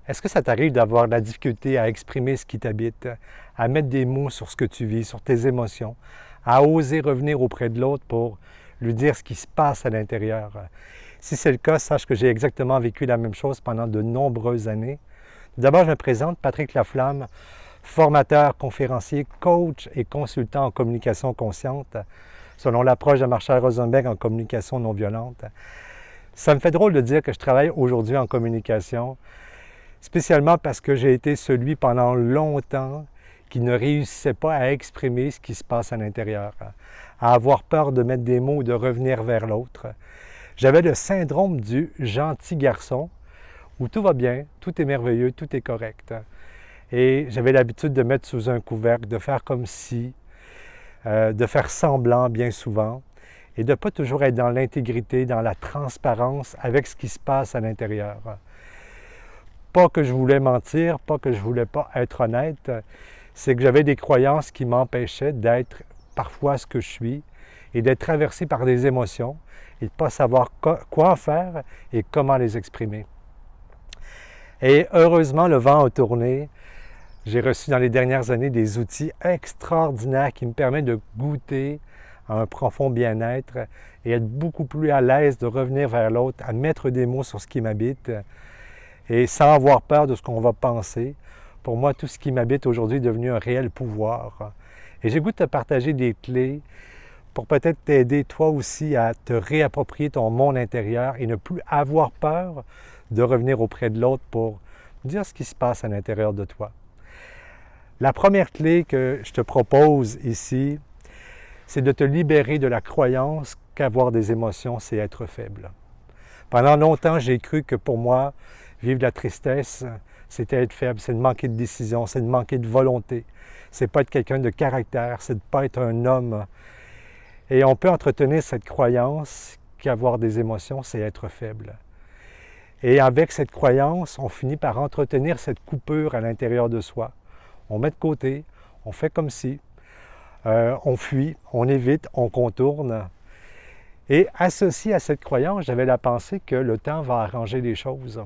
Est-ce que ça t'arrive d'avoir de la difficulté à exprimer ce qui t'habite, à mettre des mots sur ce que tu vis, sur tes émotions, à oser revenir auprès de l'autre pour lui dire ce qui se passe à l'intérieur? Si c'est le cas, sache que j'ai exactement vécu la même chose pendant de nombreuses années. D'abord, je me présente, Patrick Laflamme, formateur, conférencier, coach et consultant en communication consciente, selon l'approche de Marshall Rosenberg en communication non violente. Ça me fait drôle de dire que je travaille aujourd'hui en communication, spécialement parce que j'ai été celui pendant longtemps qui ne réussissait pas à exprimer ce qui se passe à l'intérieur, à avoir peur de mettre des mots ou de revenir vers l'autre. J'avais le syndrome du gentil garçon, où tout va bien, tout est merveilleux, tout est correct. Et j'avais l'habitude de mettre sous un couvercle, de faire comme si, de faire semblant bien souvent, et de ne pas toujours être dans l'intégrité, dans la transparence avec ce qui se passe à l'intérieur. Pas que je voulais mentir, pas que je voulais pas être honnête, c'est que j'avais des croyances qui m'empêchaient d'être parfois ce que je suis et d'être traversé par des émotions et de ne pas savoir quoi faire et comment les exprimer. Et heureusement, le vent a tourné. J'ai reçu dans les dernières années des outils extraordinaires qui me permettent de goûter à un profond bien-être et être beaucoup plus à l'aise de revenir vers l'autre, à mettre des mots sur ce qui m'habite et sans avoir peur de ce qu'on va penser. Pour moi, tout ce qui m'habite aujourd'hui est devenu un réel pouvoir. Et j'ai le goût de te partager des clés pour peut-être t'aider toi aussi à te réapproprier ton monde intérieur et ne plus avoir peur de revenir auprès de l'autre pour dire ce qui se passe à l'intérieur de toi. La première clé que je te propose ici, c'est de te libérer de la croyance qu'avoir des émotions, c'est être faible. Pendant longtemps, j'ai cru que pour moi, vivre la tristesse, c'était être faible, c'est de manquer de décision, c'est de manquer de volonté, c'est pas être quelqu'un de caractère, c'est de pas être un homme. Et on peut entretenir cette croyance qu'avoir des émotions, c'est être faible. Et avec cette croyance, on finit par entretenir cette coupure à l'intérieur de soi. On met de côté, on fait comme si, on fuit, on évite, on contourne. Et associé à cette croyance, j'avais la pensée que le temps va arranger les choses,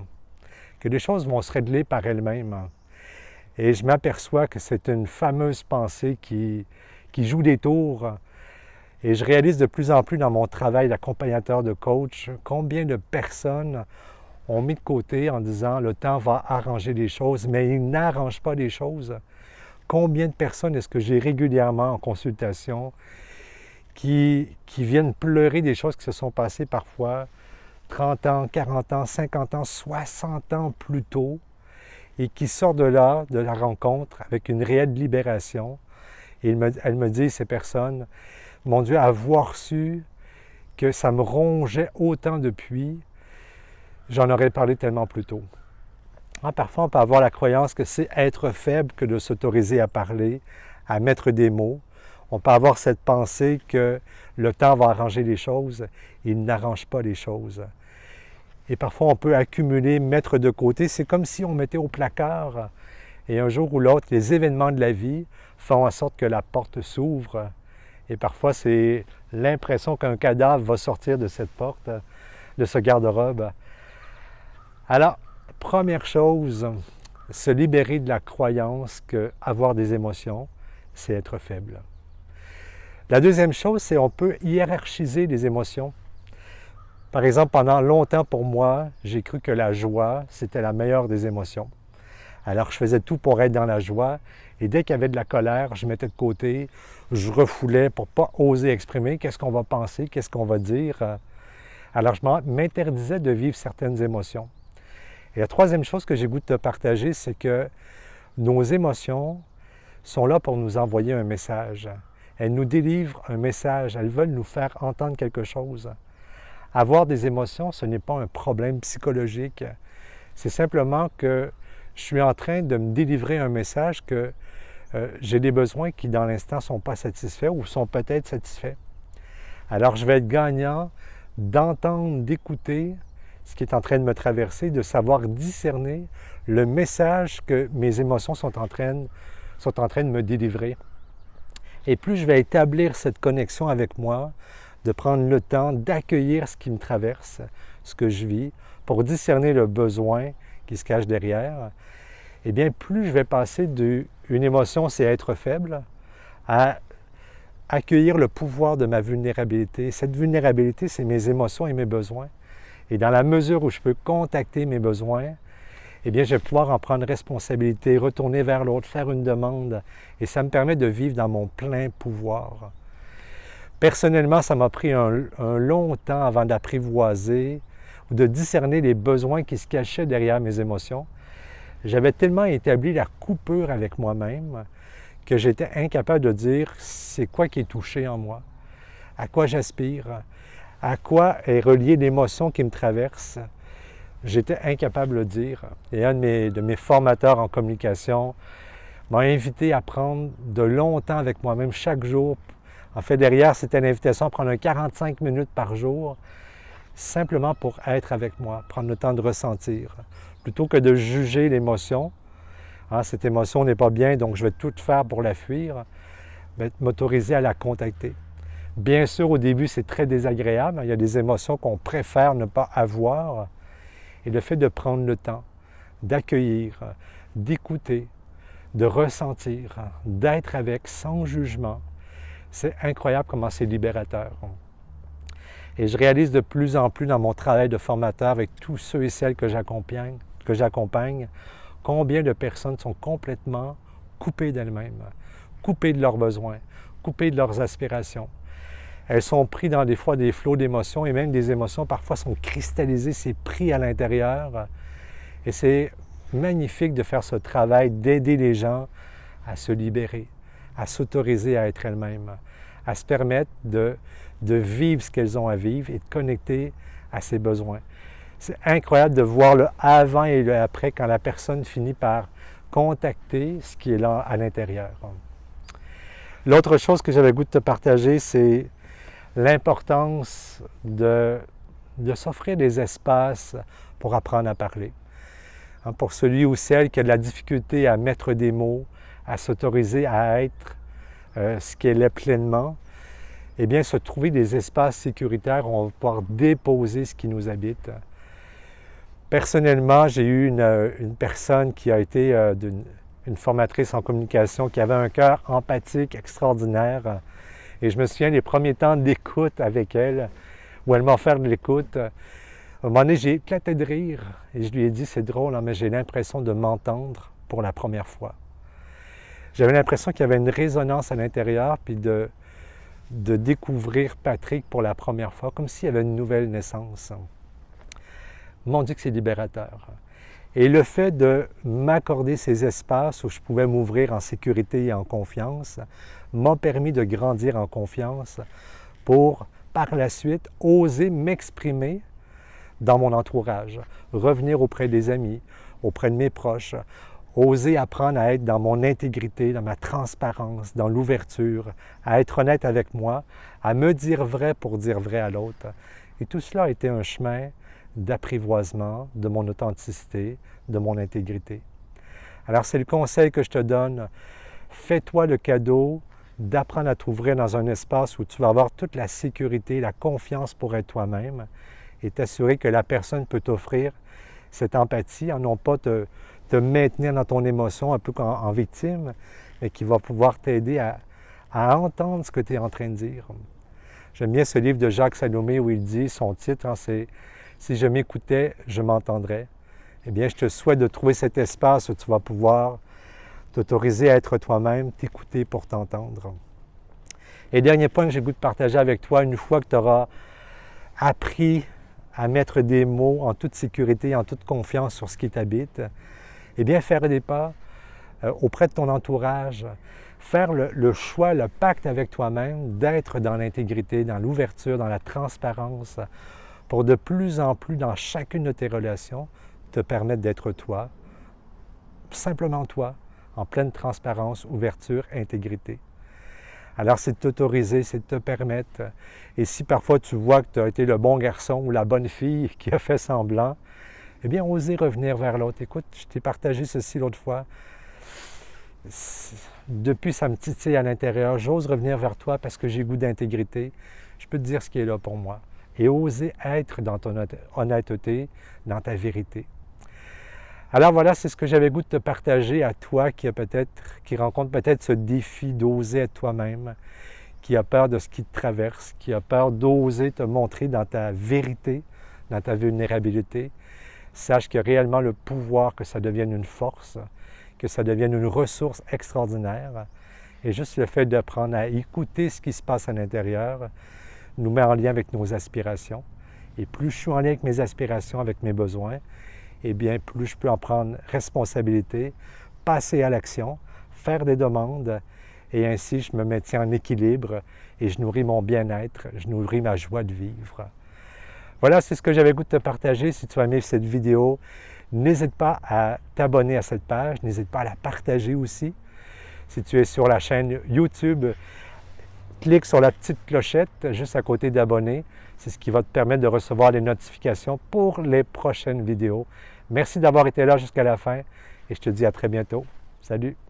que les choses vont se régler par elles-mêmes. Et je m'aperçois que c'est une fameuse pensée qui joue des tours. Et je réalise de plus en plus dans mon travail d'accompagnateur de coach combien de personnes ont mis de côté en disant « le temps va arranger les choses », mais il n'arrange pas les choses. Combien de personnes est-ce que j'ai régulièrement en consultation qui viennent pleurer des choses qui se sont passées parfois 30 ans, 40 ans, 50 ans, 60 ans plus tôt et qui sortent de là, de la rencontre, avec une réelle libération. Et elles me disent, ces personnes, « Mon Dieu, avoir su que ça me rongeait autant depuis, j'en aurais parlé tellement plus tôt. » Parfois, on peut avoir la croyance que c'est être faible que de s'autoriser à parler, à mettre des mots. On peut avoir cette pensée que le temps va arranger les choses. Il n'arrange pas les choses. Et parfois, on peut accumuler, mettre de côté. C'est comme si on mettait au placard. Et un jour ou l'autre, les événements de la vie font en sorte que la porte s'ouvre. Et parfois, c'est l'impression qu'un cadavre va sortir de cette porte, de ce garde-robe. Alors, première chose, se libérer de la croyance qu'avoir des émotions, c'est être faible. La deuxième chose, c'est qu'on peut hiérarchiser les émotions. Par exemple, pendant longtemps pour moi, j'ai cru que la joie, c'était la meilleure des émotions. Alors, je faisais tout pour être dans la joie. Et dès qu'il y avait de la colère, je mettais de côté, je refoulais pour ne pas oser exprimer qu'est-ce qu'on va penser, qu'est-ce qu'on va dire. Alors, je m'interdisais de vivre certaines émotions. Et la troisième chose que j'ai goût de te partager, c'est que nos émotions sont là pour nous envoyer un message. Elles nous délivrent un message, elles veulent nous faire entendre quelque chose. Avoir des émotions, ce n'est pas un problème psychologique. C'est simplement que je suis en train de me délivrer un message que j'ai des besoins qui, dans l'instant, ne sont pas satisfaits ou sont peut-être satisfaits. Alors, je vais être gagnant d'entendre, d'écouter ce qui est en train de me traverser, de savoir discerner le message que mes émotions sont en train de me délivrer. Et plus je vais établir cette connexion avec moi, de prendre le temps d'accueillir ce qui me traverse, ce que je vis, pour discerner le besoin qui se cache derrière, eh bien, plus je vais passer d'une émotion, c'est être faible, à accueillir le pouvoir de ma vulnérabilité. Cette vulnérabilité, c'est mes émotions et mes besoins. Et dans la mesure où je peux contacter mes besoins, eh bien, je vais pouvoir en prendre responsabilité, retourner vers l'autre, faire une demande. Et ça me permet de vivre dans mon plein pouvoir. Personnellement, ça m'a pris un long temps avant d'apprivoiser ou de discerner les besoins qui se cachaient derrière mes émotions. J'avais tellement établi la coupure avec moi-même que j'étais incapable de dire c'est quoi qui est touché en moi, à quoi j'aspire, à quoi est reliée l'émotion qui me traverse. J'étais incapable de le dire. Et un de mes formateurs en communication m'a invité à prendre de longtemps avec moi-même chaque jour. En fait, derrière, c'était l'invitation à prendre 45 minutes par jour, simplement pour être avec moi, prendre le temps de ressentir. Plutôt que de juger l'émotion, cette émotion n'est pas bien, donc je vais tout faire pour la fuir, m'autoriser à la contacter. Bien sûr, au début, c'est très désagréable. Il y a des émotions qu'on préfère ne pas avoir. Et le fait de prendre le temps, d'accueillir, d'écouter, de ressentir, d'être avec sans jugement, c'est incroyable comment c'est libérateur. Et je réalise de plus en plus dans mon travail de formateur avec tous ceux et celles que j'accompagne, combien de personnes sont complètement coupées d'elles-mêmes, coupées de leurs besoins, coupées de leurs aspirations. Elles sont prises dans des fois des flots d'émotions et même des émotions parfois sont cristallisées, c'est pris à l'intérieur. Et c'est magnifique de faire ce travail, d'aider les gens à se libérer, à s'autoriser à être elles-mêmes, à se permettre de vivre ce qu'elles ont à vivre et de connecter à ses besoins. C'est incroyable de voir le avant et le après quand la personne finit par contacter ce qui est là à l'intérieur. L'autre chose que j'avais le goût de te partager, c'est l'importance de s'offrir des espaces pour apprendre à parler. Pour celui ou celle qui a de la difficulté à mettre des mots, à s'autoriser à être ce qu'elle est pleinement, eh bien, se trouver des espaces sécuritaires où on va pouvoir déposer ce qui nous habite. Personnellement, j'ai eu une personne qui a été une formatrice en communication qui avait un cœur empathique extraordinaire. Et je me souviens des premiers temps d'écoute avec elle, où elle m'a offert de l'écoute. À un moment donné, j'ai éclaté de rire et je lui ai dit, c'est drôle, mais j'ai l'impression de m'entendre pour la première fois. J'avais l'impression qu'il y avait une résonance à l'intérieur, puis de découvrir Patrick pour la première fois, comme s'il y avait une nouvelle naissance. Mon Dieu que c'est libérateur. Et le fait de m'accorder ces espaces où je pouvais m'ouvrir en sécurité et en confiance m'a permis de grandir en confiance pour, par la suite, oser m'exprimer dans mon entourage, revenir auprès des amis, auprès de mes proches, oser apprendre à être dans mon intégrité, dans ma transparence, dans l'ouverture, à être honnête avec moi, à me dire vrai pour dire vrai à l'autre. Et tout cela a été un chemin d'apprivoisement de mon authenticité, de mon intégrité. Alors c'est le conseil que je te donne. Fais-toi le cadeau d'apprendre à t'ouvrir dans un espace où tu vas avoir toute la sécurité, la confiance pour être toi-même et t'assurer que la personne peut t'offrir cette empathie, non pas te maintenir dans ton émotion un peu en victime, mais qui va pouvoir t'aider à entendre ce que tu es en train de dire. J'aime bien ce livre de Jacques Salomé où il dit, son titre, c'est « Si je m'écoutais, je m'entendrais ». Eh bien, je te souhaite de trouver cet espace où tu vas pouvoir t'autoriser à être toi-même, t'écouter pour t'entendre. Et dernier point que j'ai le goût de partager avec toi, une fois que tu auras appris à mettre des mots en toute sécurité, en toute confiance sur ce qui t'habite, eh bien, faire des pas auprès de ton entourage, faire le choix, le pacte avec toi-même d'être dans l'intégrité, dans l'ouverture, dans la transparence, pour de plus en plus, dans chacune de tes relations, te permettre d'être toi, simplement toi, en pleine transparence, ouverture, intégrité. Alors, c'est de t'autoriser, c'est de te permettre. Et si parfois tu vois que tu as été le bon garçon ou la bonne fille qui a fait semblant, eh bien, oser revenir vers l'autre. Écoute, je t'ai partagé ceci l'autre fois. Depuis, ça me titille à l'intérieur. J'ose revenir vers toi parce que j'ai goût d'intégrité. Je peux te dire ce qui est là pour moi. Et oser être dans ton honnêteté, dans ta vérité. Alors voilà, c'est ce que j'avais goût de te partager à toi qui rencontre peut-être ce défi d'oser être toi-même, qui a peur de ce qui te traverse, qui a peur d'oser te montrer dans ta vérité, dans ta vulnérabilité. Sache qu'il y a réellement le pouvoir que ça devienne une force, que ça devienne une ressource extraordinaire. Et juste le fait d'apprendre à écouter ce qui se passe à l'intérieur nous met en lien avec nos aspirations. Et plus je suis en lien avec mes aspirations, avec mes besoins, eh bien, plus je peux en prendre responsabilité, passer à l'action, faire des demandes, et ainsi je me maintiens en équilibre et je nourris mon bien-être, je nourris ma joie de vivre. Voilà, c'est ce que j'avais goût de te partager. Si tu as aimé cette vidéo, n'hésite pas à t'abonner à cette page, n'hésite pas à la partager aussi. Si tu es sur la chaîne YouTube, clique sur la petite clochette juste à côté d'abonner. C'est ce qui va te permettre de recevoir les notifications pour les prochaines vidéos. Merci d'avoir été là jusqu'à la fin et je te dis à très bientôt. Salut!